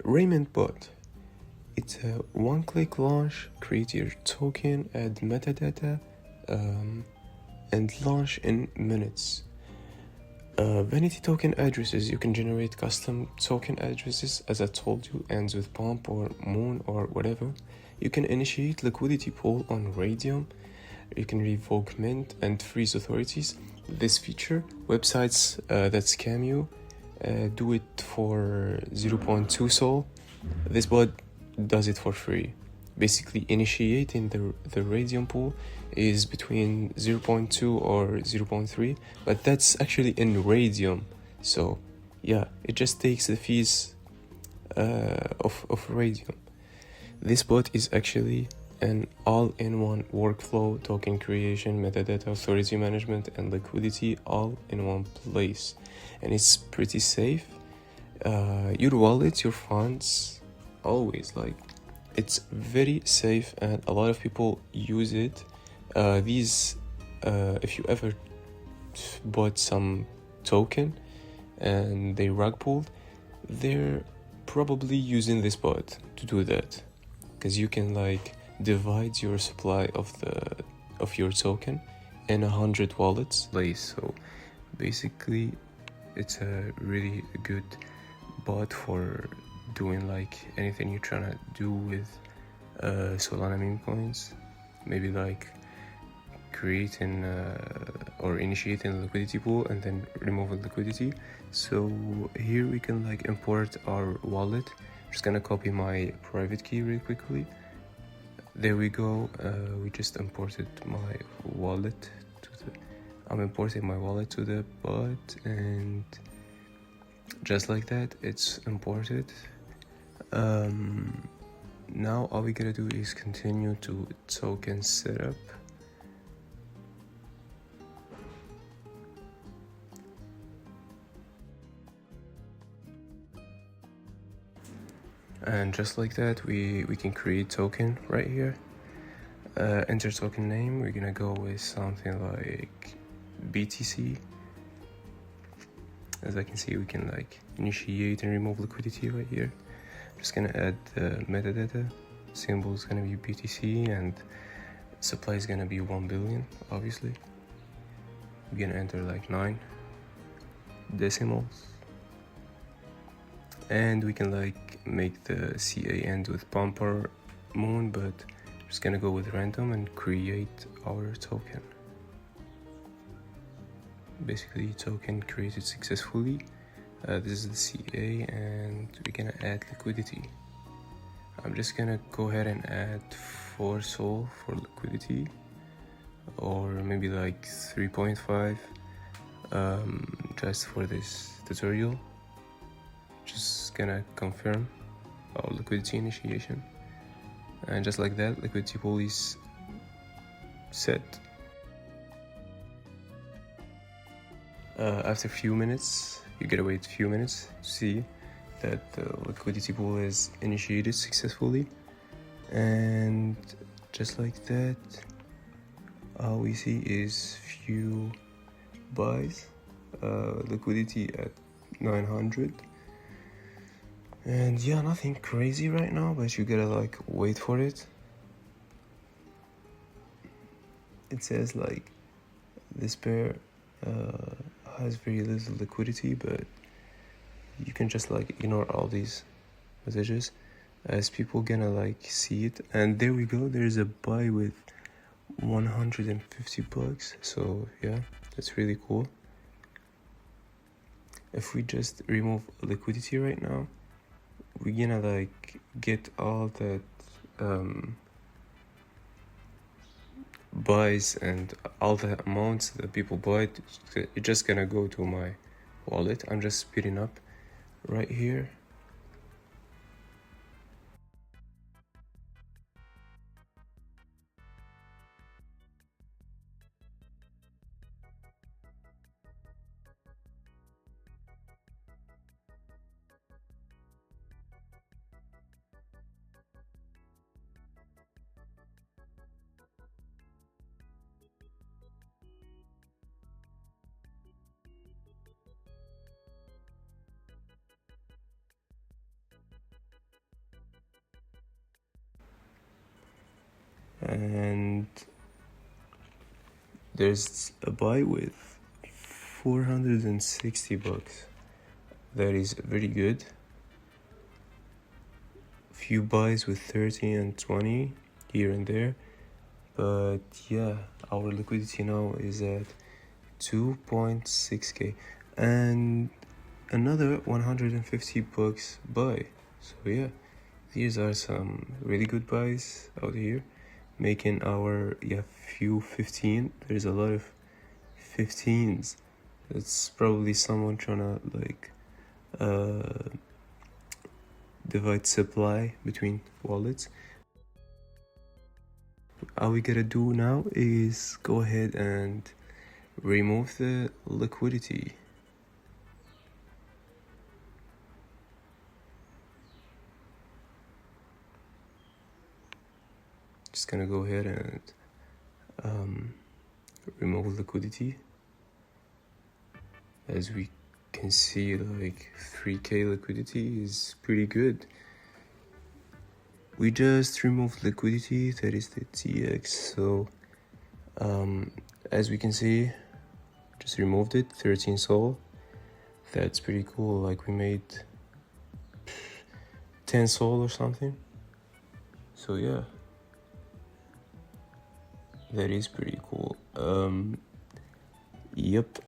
Raymint bot. It's a one-click launch, create your token, add metadata, and launch in minutes. Vanity token addresses. You can generate custom token addresses, as I told you, ends with pump or moon or whatever. You can initiate liquidity pool on Raydium. You can revoke mint and freeze authorities. This feature, websites that scam you, do it for 0.2 sol. This bot does it for free. Basically, initiating the Raydium pool is between 0.2 or 0.3, but that's actually in Raydium. So yeah, it just takes the fees of Raydium. This bot is actually an all-in-one workflow, token creation, metadata, authority management, and liquidity all in one place. And it's pretty safe. Your wallet, your funds, always, like, it's very safe and a lot of people use it. If you ever bought some token and they rug pulled, they're probably using this bot to do that, because you can like divide your supply of your token in 100 wallets. So basically it's a really good bot for doing like anything you're trying to do with Solana memecoins, maybe like creating or initiating a liquidity pool and then removing liquidity. So here we can like import our wallet. Just gonna copy my private key really quickly. There we go. We just imported my wallet to the I'm importing my wallet to the bot, and just like that it's imported. Now all we gotta do is continue to token setup. And just like that, we can create token right here. Enter token name. We're gonna go with something like BTC. As I can see, we can like initiate and remove liquidity right here. Just gonna add the metadata. Symbol is gonna be BTC and supply is gonna be 1 billion, obviously. We're gonna enter like 9 decimals. And we can like make the CA end with pump or moon, but I'm just gonna go with random and create our token. Basically, token created successfully. This is the CA, and we're gonna add liquidity. I'm just gonna go ahead and add 4 sol for liquidity, or maybe like 3.5 just for this tutorial. Just gonna confirm our liquidity initiation, and just like that, liquidity pool is set. After a few minutes, you gotta wait a few minutes to see that the liquidity pool is initiated successfully, and just like that, all we see is few buys, liquidity at 900. And yeah, nothing crazy right now, but you gotta like wait for it. It says like this pair has very little liquidity, but you can just like ignore all these messages as people gonna like see it. And there we go, there's a buy with 150 bucks. So yeah, that's really cool. If we just remove liquidity right now, we're gonna like get all that buys and all the amounts that people buy. It's just gonna go to my wallet. I'm just speeding up right here. and there's a buy with 460 bucks. That is very good. Few buys with 30 and 20 here and there, but yeah, our liquidity now is at 2.6k and another 150 bucks buy. So yeah, these are some really good buys out here, making our few 15. There's a lot of 15s. It's probably someone trying to like divide supply between wallets. All we gotta do now is go ahead and remove the liquidity. Just gonna go ahead and remove liquidity. As we can see, like 3k liquidity is pretty good. We just removed liquidity, that is the TX. So as we can see, just removed it, 13 sol. That's pretty cool. Like we made 10 sol or something. So yeah, that is pretty cool. Yep.